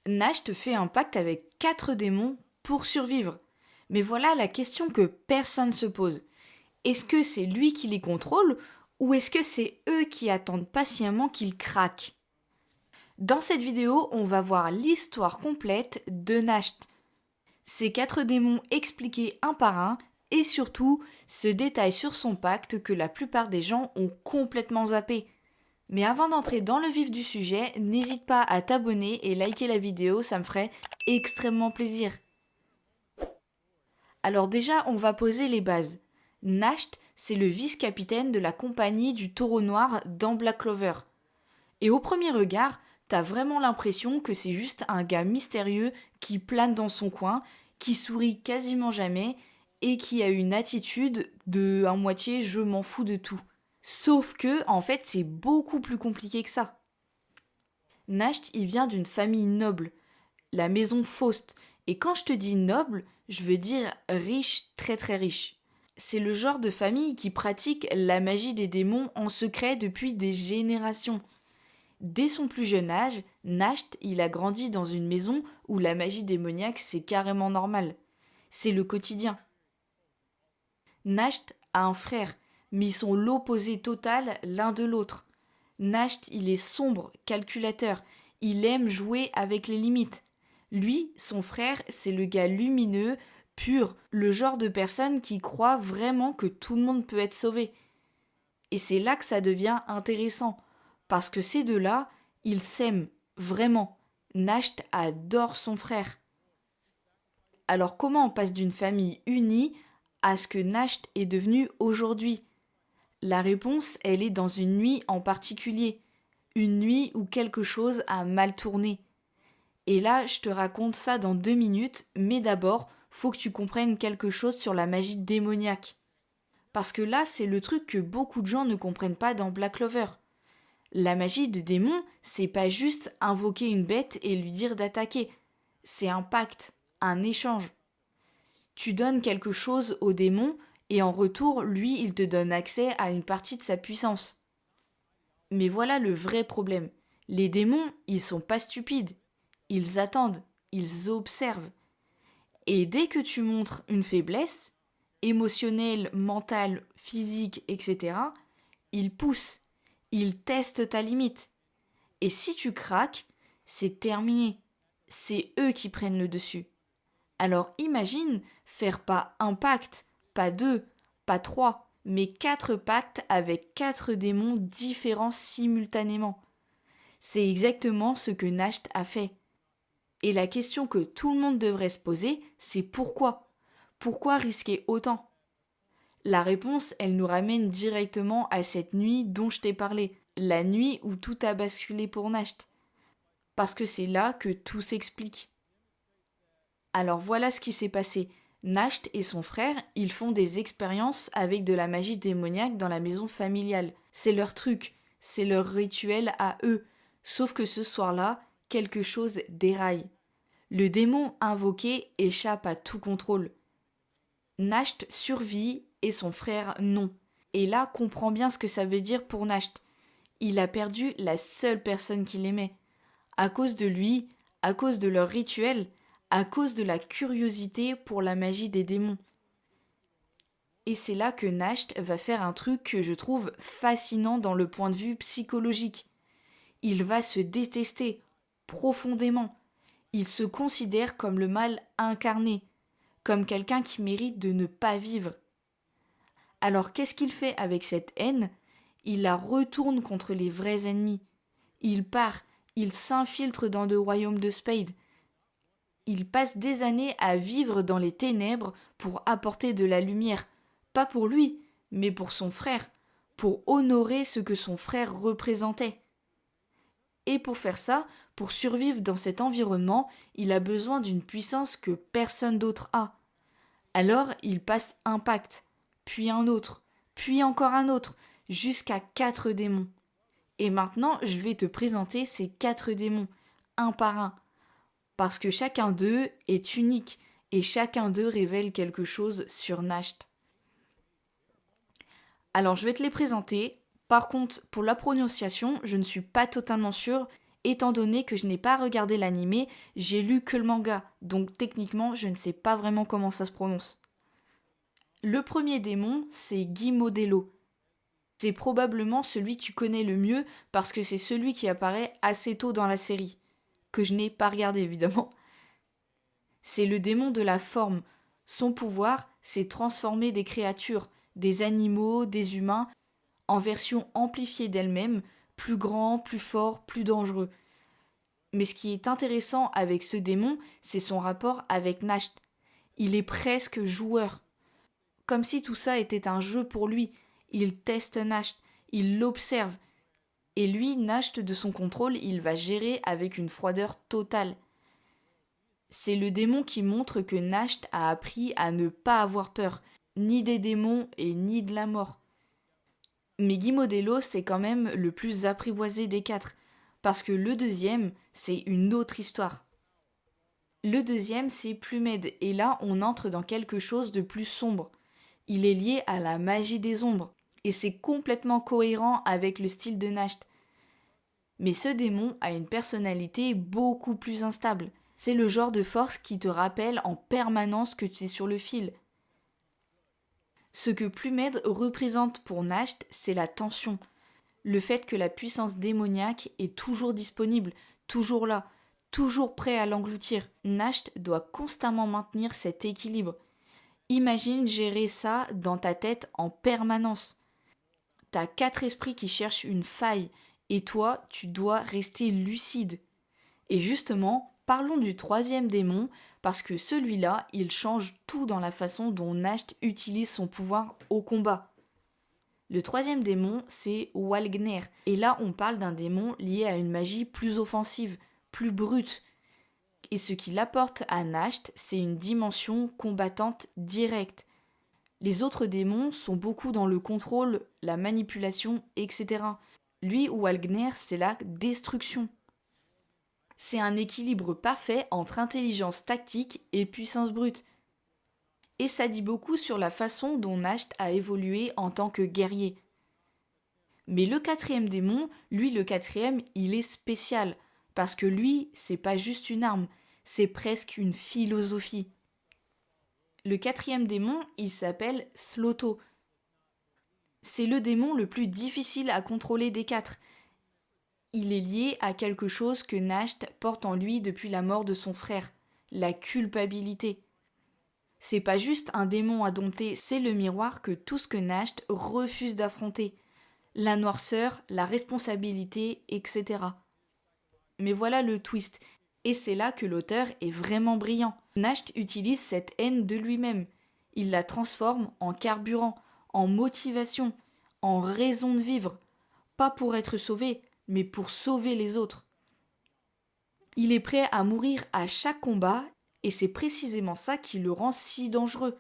Nasht fait un pacte avec 4 démons pour survivre. Mais voilà la question que personne se pose. Est-ce que c'est lui qui les contrôle ou est-ce que c'est eux qui attendent patiemment qu'ils craquent? Dans cette vidéo, on va voir l'histoire complète de Nasht. Ces 4 démons expliqués un par un et surtout ce détail sur son pacte que la plupart des gens ont complètement zappé. Mais avant d'entrer dans le vif du sujet, n'hésite pas à t'abonner et liker la vidéo, ça me ferait extrêmement plaisir. Alors déjà, on va poser les bases. Nasht, c'est le vice-capitaine de la compagnie du Taureau Noir dans Black Clover. Et au premier regard, t'as vraiment l'impression que c'est juste un gars mystérieux qui plane dans son coin, qui sourit quasiment jamais et qui a une attitude de à moitié je m'en fous de tout. Sauf que, en fait, c'est beaucoup plus compliqué que ça. Nasht, il vient d'une famille noble, la maison Faust. Et quand je te dis noble, je veux dire riche, très très riche. C'est le genre de famille qui pratique la magie des démons en secret depuis des générations. Dès son plus jeune âge, Nasht, il a grandi dans une maison où la magie démoniaque c'est carrément normal. C'est le quotidien. Nasht a un frère, mais ils sont l'opposé total l'un de l'autre. Nasht, il est sombre, calculateur, il aime jouer avec les limites. Lui, son frère, c'est le gars lumineux, pur, le genre de personne qui croit vraiment que tout le monde peut être sauvé. Et c'est là que ça devient intéressant, parce que ces deux-là, ils s'aiment, vraiment. Nasht adore son frère. Alors comment on passe d'une famille unie à ce que Nasht est devenu aujourd'hui? La réponse, elle est dans une nuit en particulier. Une nuit où quelque chose a mal tourné. Et là, je te raconte ça dans 2 minutes, mais d'abord, faut que tu comprennes quelque chose sur la magie démoniaque. Parce que là, c'est le truc que beaucoup de gens ne comprennent pas dans Black Clover. La magie de démon, c'est pas juste invoquer une bête et lui dire d'attaquer. C'est un pacte, un échange. Tu donnes quelque chose au démon et en retour, lui, il te donne accès à une partie de sa puissance. Mais voilà le vrai problème. Les démons, ils sont pas stupides. Ils attendent, ils observent. Et dès que tu montres une faiblesse, émotionnelle, mentale, physique, etc., ils poussent, ils testent ta limite. Et si tu craques, c'est terminé. C'est eux qui prennent le dessus. Alors imagine faire pas un pacte, pas 2, pas 3, mais 4 pactes avec 4 démons différents simultanément. C'est exactement ce que Nasht a fait. Et la question que tout le monde devrait se poser, c'est pourquoi? Pourquoi risquer autant? La réponse, elle nous ramène directement à cette nuit dont je t'ai parlé, la nuit où tout a basculé pour Nasht. Parce que c'est là que tout s'explique. Alors voilà ce qui s'est passé. Nasht et son frère, ils font des expériences avec de la magie démoniaque dans la maison familiale. C'est leur truc, c'est leur rituel à eux. Sauf que ce soir-là, quelque chose déraille. Le démon invoqué échappe à tout contrôle. Nasht survit et son frère non. Et là, comprends bien ce que ça veut dire pour Nasht. Il a perdu la seule personne qu'il aimait. À cause de lui, à cause de leur rituel, à cause de la curiosité pour la magie des démons. Et c'est là que Nasht va faire un truc que je trouve fascinant dans le point de vue psychologique. Il va se détester profondément. Il se considère comme le mal incarné, comme quelqu'un qui mérite de ne pas vivre. Alors qu'est-ce qu'il fait avec cette haine? Il la retourne contre les vrais ennemis. Il part, il s'infiltre dans le royaume de Spade. Il passe des années à vivre dans les ténèbres pour apporter de la lumière, pas pour lui, mais pour son frère, pour honorer ce que son frère représentait. Et pour faire ça, pour survivre dans cet environnement, il a besoin d'une puissance que personne d'autre a. Alors il passe un pacte, puis un autre, puis encore un autre, jusqu'à 4 démons. Et maintenant, je vais te présenter ces 4 démons, un par un, parce que chacun d'eux est unique et chacun d'eux révèle quelque chose sur Nasht. Alors je vais te les présenter. Par contre, pour la prononciation, je ne suis pas totalement sûre Étant donné que je n'ai pas regardé l'animé, j'ai lu que le manga, donc techniquement je ne sais pas vraiment comment ça se prononce. Le premier démon, c'est Guimodello. C'est probablement celui que tu connais le mieux parce que c'est celui qui apparaît assez tôt dans la série, que je n'ai pas regardé évidemment. C'est le démon de la forme. Son pouvoir, c'est transformer des créatures, des animaux, des humains, en versions amplifiées d'elles-mêmes, plus grands, plus forts, plus dangereux. Mais ce qui est intéressant avec ce démon, c'est son rapport avec Nasht. Il est presque joueur. Comme si tout ça était un jeu pour lui. Il teste Nasht, il l'observe. Et lui, Nasht, de son contrôle, il va gérer avec une froideur totale. C'est le démon qui montre que Nasht a appris à ne pas avoir peur, ni des démons et ni de la mort. Mais Guimodello, c'est quand même le plus apprivoisé des quatre, parce que le deuxième, c'est une autre histoire. Le deuxième, c'est Plumed, et là, on entre dans quelque chose de plus sombre. Il est lié à la magie des ombres, et c'est complètement cohérent avec le style de Nasht. Mais ce démon a une personnalité beaucoup plus instable. C'est le genre de force qui te rappelle en permanence que tu es sur le fil. Ce que Plumed représente pour Nasht, c'est la tension. Le fait que la puissance démoniaque est toujours disponible, toujours là, toujours prêt à l'engloutir. Nasht doit constamment maintenir cet équilibre. Imagine gérer ça dans ta tête en permanence. T'as 4 esprits qui cherchent une faille, et toi, tu dois rester lucide. Et justement, parlons du troisième démon, parce que celui-là, il change tout dans la façon dont Nasht utilise son pouvoir au combat. Le troisième démon, c'est Walgner, et là on parle d'un démon lié à une magie plus offensive, plus brute. Et ce qu'il apporte à Nasht, c'est une dimension combattante directe. Les autres démons sont beaucoup dans le contrôle, la manipulation, etc. Lui, Walgner, c'est la destruction. C'est un équilibre parfait entre intelligence tactique et puissance brute. Et ça dit beaucoup sur la façon dont Nasht a évolué en tant que guerrier. Mais le quatrième démon, lui le quatrième, il est spécial, parce que lui, c'est pas juste une arme, c'est presque une philosophie. Le quatrième démon, il s'appelle Sloto. C'est le démon le plus difficile à contrôler des 4. Il est lié à quelque chose que Nasht porte en lui depuis la mort de son frère, la culpabilité. C'est pas juste un démon à dompter, c'est le miroir que tout ce que Nasht refuse d'affronter. La noirceur, la responsabilité, etc. Mais voilà le twist, et c'est là que l'auteur est vraiment brillant. Nasht utilise cette haine de lui-même. Il la transforme en carburant, en motivation, en raison de vivre. Pas pour être sauvé, mais pour sauver les autres. Il est prêt à mourir à chaque combat, et c'est précisément ça qui le rend si dangereux.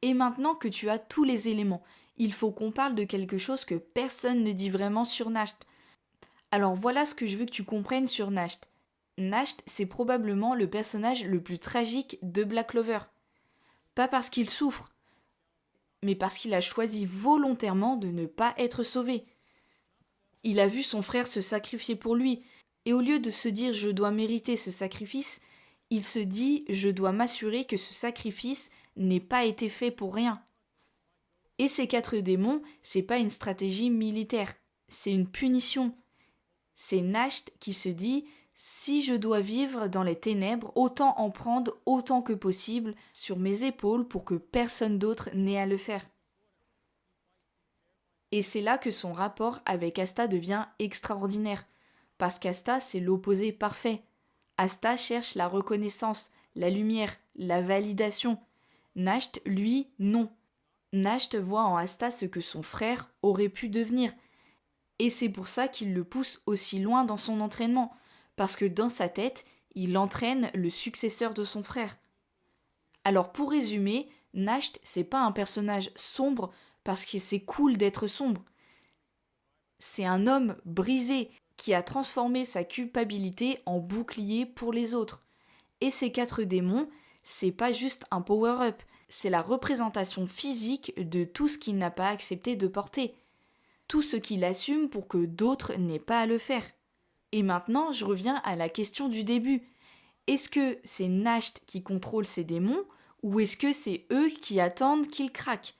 Et maintenant que tu as tous les éléments, il faut qu'on parle de quelque chose que personne ne dit vraiment sur Nasht. Alors voilà ce que je veux que tu comprennes sur Nasht. Nasht, c'est probablement le personnage le plus tragique de Black Clover. Pas parce qu'il souffre, mais parce qu'il a choisi volontairement de ne pas être sauvé. Il a vu son frère se sacrifier pour lui, et au lieu de se dire « je dois mériter ce sacrifice », il se dit « je dois m'assurer que ce sacrifice n'ait pas été fait pour rien ». Et ces 4 démons, c'est pas une stratégie militaire, c'est une punition. C'est Nasht qui se dit « si je dois vivre dans les ténèbres, autant en prendre autant que possible sur mes épaules pour que personne d'autre n'ait à le faire ». Et c'est là que son rapport avec Asta devient extraordinaire, parce qu'Asta, c'est l'opposé parfait. Asta cherche la reconnaissance, la lumière, la validation. Nasht, lui, non. Nasht voit en Asta ce que son frère aurait pu devenir. Et c'est pour ça qu'il le pousse aussi loin dans son entraînement, parce que dans sa tête, il entraîne le successeur de son frère. Alors pour résumer, Nasht, c'est pas un personnage sombre parce que c'est cool d'être sombre. C'est un homme brisé qui a transformé sa culpabilité en bouclier pour les autres. Et ces 4 démons, c'est pas juste un power-up, c'est la représentation physique de tout ce qu'il n'a pas accepté de porter. Tout ce qu'il assume pour que d'autres n'aient pas à le faire. Et maintenant, je reviens à la question du début. Est-ce que c'est Nasht qui contrôle ses démons ou est-ce que c'est eux qui attendent qu'ils craquent?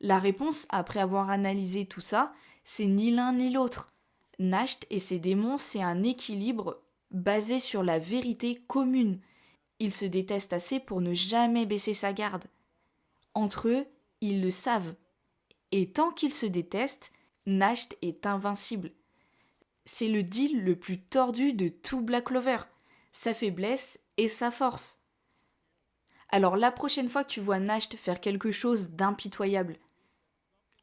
La réponse, après avoir analysé tout ça, c'est ni l'un ni l'autre. Nasht et ses démons, c'est un équilibre basé sur la vérité commune. Ils se détestent assez pour ne jamais baisser sa garde. Entre eux, ils le savent. Et tant qu'ils se détestent, Nasht est invincible. C'est le deal le plus tordu de tout Black Clover. Sa faiblesse et sa force. Alors la prochaine fois que tu vois Nasht faire quelque chose d'impitoyable,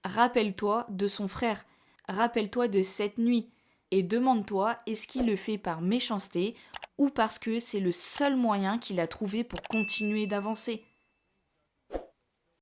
rappelle-toi de son frère, rappelle-toi de cette nuit, et demande-toi est-ce qu'il le fait par méchanceté ou parce que c'est le seul moyen qu'il a trouvé pour continuer d'avancer.